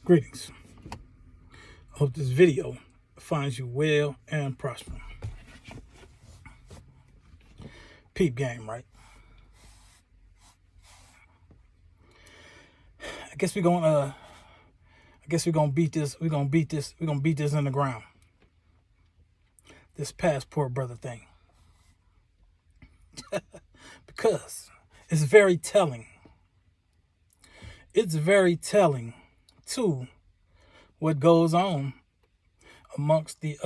Greetings. I hope this video finds you well and prospering. Peep game, right? I guess we're gonna beat this. We're gonna beat this in the ground. This passport brother thing. Because it's very telling. It's very telling to what goes on amongst the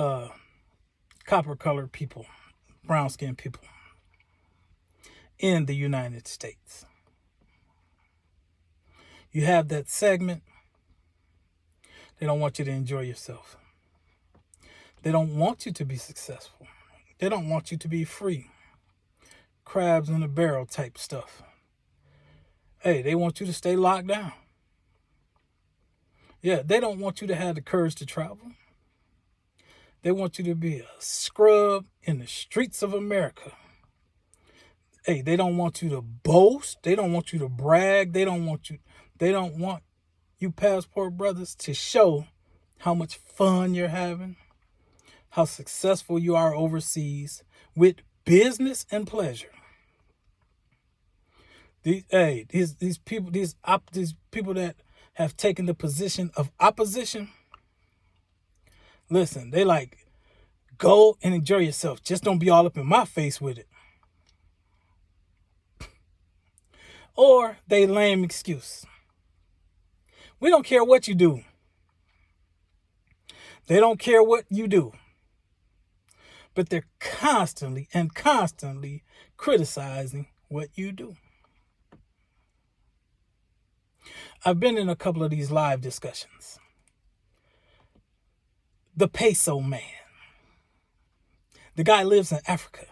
copper colored people, brown skinned people in the United States. You have that segment. They don't want you to enjoy yourself. They don't want you to be successful. They don't want you to be free. Crabs in a barrel type stuff. Hey, they want you to stay locked down. Yeah, they don't want you to have the courage to travel. They want you to be a scrub in the streets of America. Hey, they don't want you to boast. They don't want you to brag. They don't want you passport brothers to show how much fun you're having, how successful you are overseas with business and pleasure. These people that have taken the position of opposition, listen, they like, go and enjoy yourself. Just don't be all up in my face with it. Or they lame excuse. We don't care what you do. They don't care what you do. But they're constantly criticizing what you do. I've been in a couple of these live discussions. The peso man. The guy lives in Africa.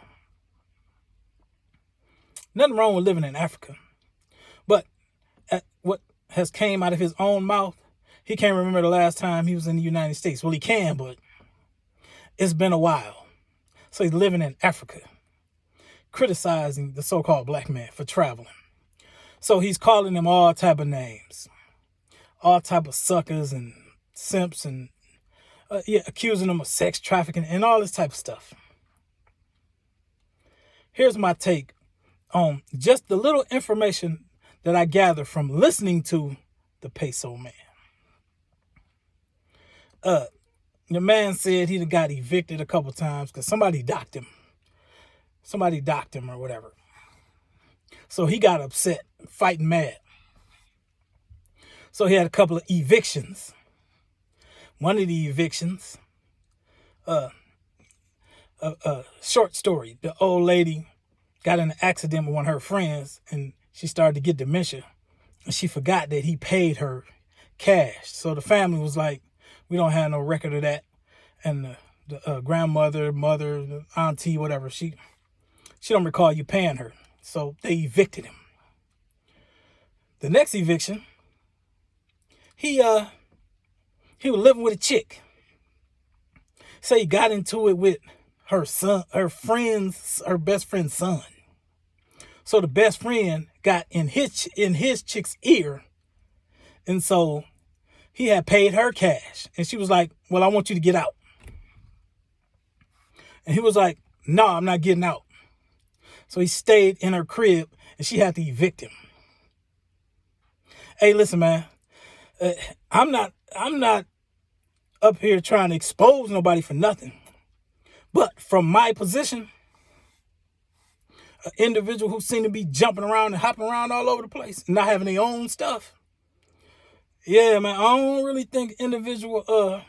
Nothing wrong with living in Africa. But at what has came out of his own mouth, he can't remember the last time he was in the United States. Well, he can, but it's been a while. So he's living in Africa, criticizing the so-called black man for traveling. So he's calling them all type of names, all type of suckers and simps, and accusing them of sex trafficking and all this type of stuff. Here's my take on just the little information that I gathered from listening to the peso man. The man said he got evicted a couple times because somebody docked him. Somebody docked him or whatever. So he got upset, fighting mad. So he had a couple of evictions. One of the evictions, short story. The old lady got in an accident with one of her friends and she started to get dementia. And she forgot that he paid her cash. So the family was like, we don't have no record of that. And the grandmother, mother, the auntie, whatever, she don't recall you paying her. So they evicted him. The next eviction, he was living with a chick. So he got into it with her son, her best friend's son. So the best friend got in his chick's ear. And so he had paid her cash. And she was like, well, I want you to get out. And he was like, no, I'm not getting out. So he stayed in her crib and she had to evict him. Hey, listen, man, I'm not up here trying to expose nobody for nothing. But from my position, an individual who seemed to be jumping around and hopping around all over the place and not having their own stuff. Yeah, man, I don't really think individual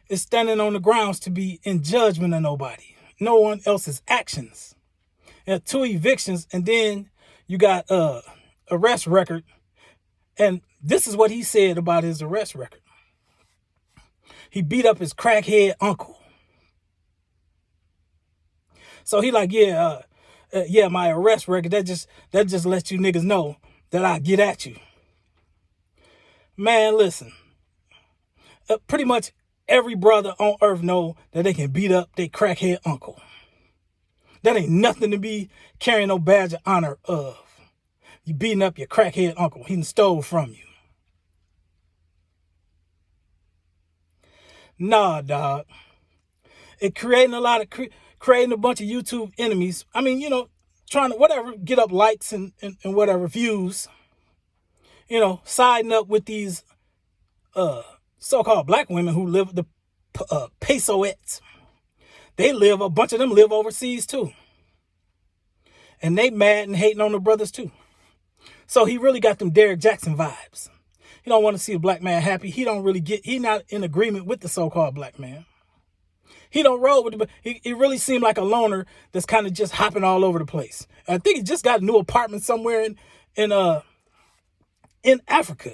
is standing on the grounds to be in judgment of nobody. No one else's actions. 2 evictions, and then you got arrest record. And this is what he said about his arrest record. He beat up his crackhead uncle. So he like, my arrest record, that just lets you niggas know that I get at you. Man, listen. Pretty much every brother on earth know that they can beat up their crackhead uncle. That ain't nothing to be carrying no badge of honor of. You beating up your crackhead uncle. He done stole from you. Nah, dog. It creating creating a bunch of YouTube enemies. I mean, trying to whatever get up likes and whatever views. Siding up with these so-called black women who live the pesoettes. A bunch of them live overseas too. And they mad and hating on the brothers too. So he really got them Derrick Jackson vibes. He don't want to see a black man happy. He not in agreement with the so-called black man. He don't roll with it. He really seemed like a loner that's kind of just hopping all over the place. I think he just got a new apartment somewhere in Africa.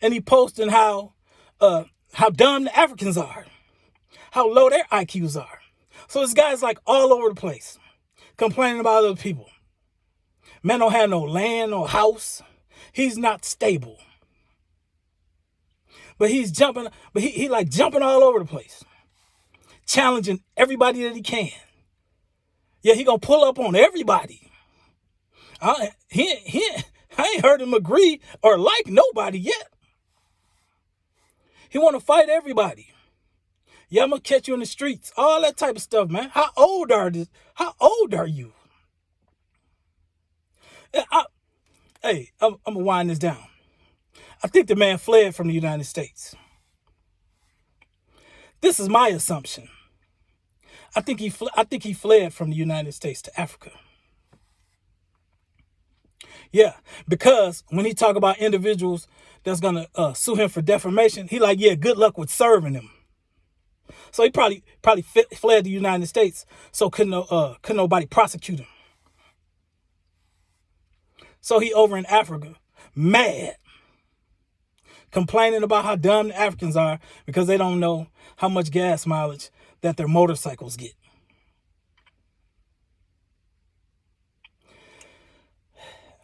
And he posting how dumb the Africans are. How low their IQs are. So this guy's like all over the place. Complaining about other people. Man don't have no land or house. He's not stable. But he's jumping, he like jumping all over the place. Challenging everybody that he can. Yeah, he gonna pull up on everybody. I ain't heard him agree or like nobody yet. He wanna fight everybody. Yeah, I'm gonna catch you in the streets. All that type of stuff, man. How old are you? I'm gonna wind this down. I think the man fled from the United States. This is my assumption. I think he fled from the United States to Africa. Yeah, because when he talk about individuals that's gonna sue him for defamation, he like, yeah, good luck with serving him. So he probably fled the United States, so couldn't nobody prosecute him. So he over in Africa, mad, complaining about how dumb the Africans are because they don't know how much gas mileage that their motorcycles get.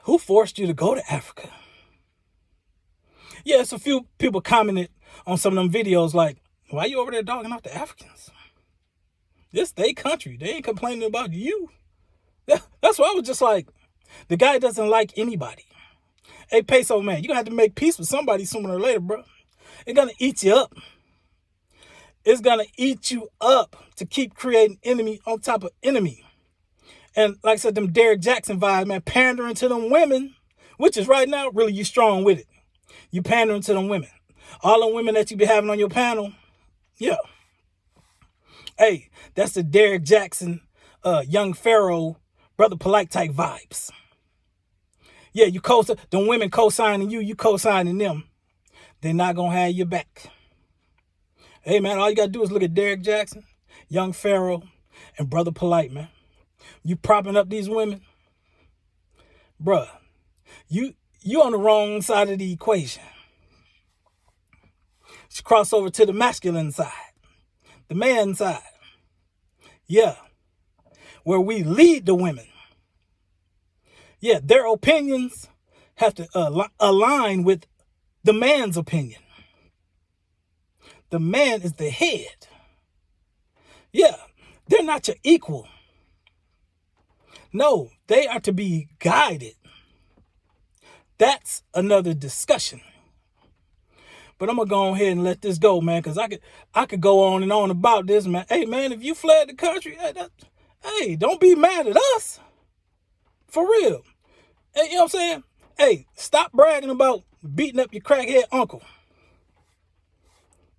Who forced you to go to Africa? Yeah, it's a few people commented on some of them videos like, why you over there dogging out the Africans? This they country. They ain't complaining about you. That's why I was just like, the guy doesn't like anybody. Hey, Peso man, you're going to have to make peace with somebody sooner or later, bro. It's going to eat you up. It's going to eat you up to keep creating enemy on top of enemy. And like I said, them Derrick Jackson vibes, man, pandering to them women, which is right now, really, you strong with it. You pandering to them women. All the women that you be having on your panel, yeah. Hey, that's the Derrick Jackson, young Pharaoh, Brother Polite type vibes. Yeah, them women co-signing you co-signing them. They're not going to have your back. Hey, man, all you got to do is look at Derrick Jackson, young Pharaoh, and Brother Polite, man. You propping up these women, bruh, you on the wrong side of the equation. Let's cross over to the masculine side, the man side. Yeah, where we lead the women. Yeah, their opinions have to align with the man's opinion. The man is the head. Yeah, they're not your equal. No, they are to be guided. That's another discussion. But I'm going to go ahead and let this go, man, because I could go on and on about this, man. Hey, man, if you fled the country, hey, don't be mad at us. For real. Hey, you know what I'm saying? Hey, stop bragging about beating up your crackhead uncle.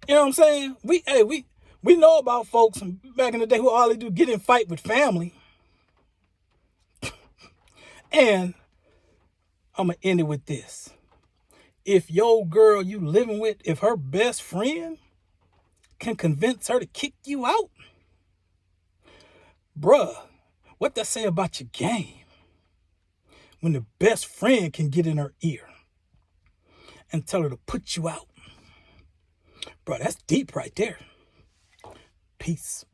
You know what I'm saying? We know about folks back in the day who all they do get in fight with family. And I'm going to end it with this. If your girl you living with, if her best friend can convince her to kick you out, bruh, what that say about your game? When the best friend can get in her ear and tell her to put you out. Bro, that's deep right there. Peace.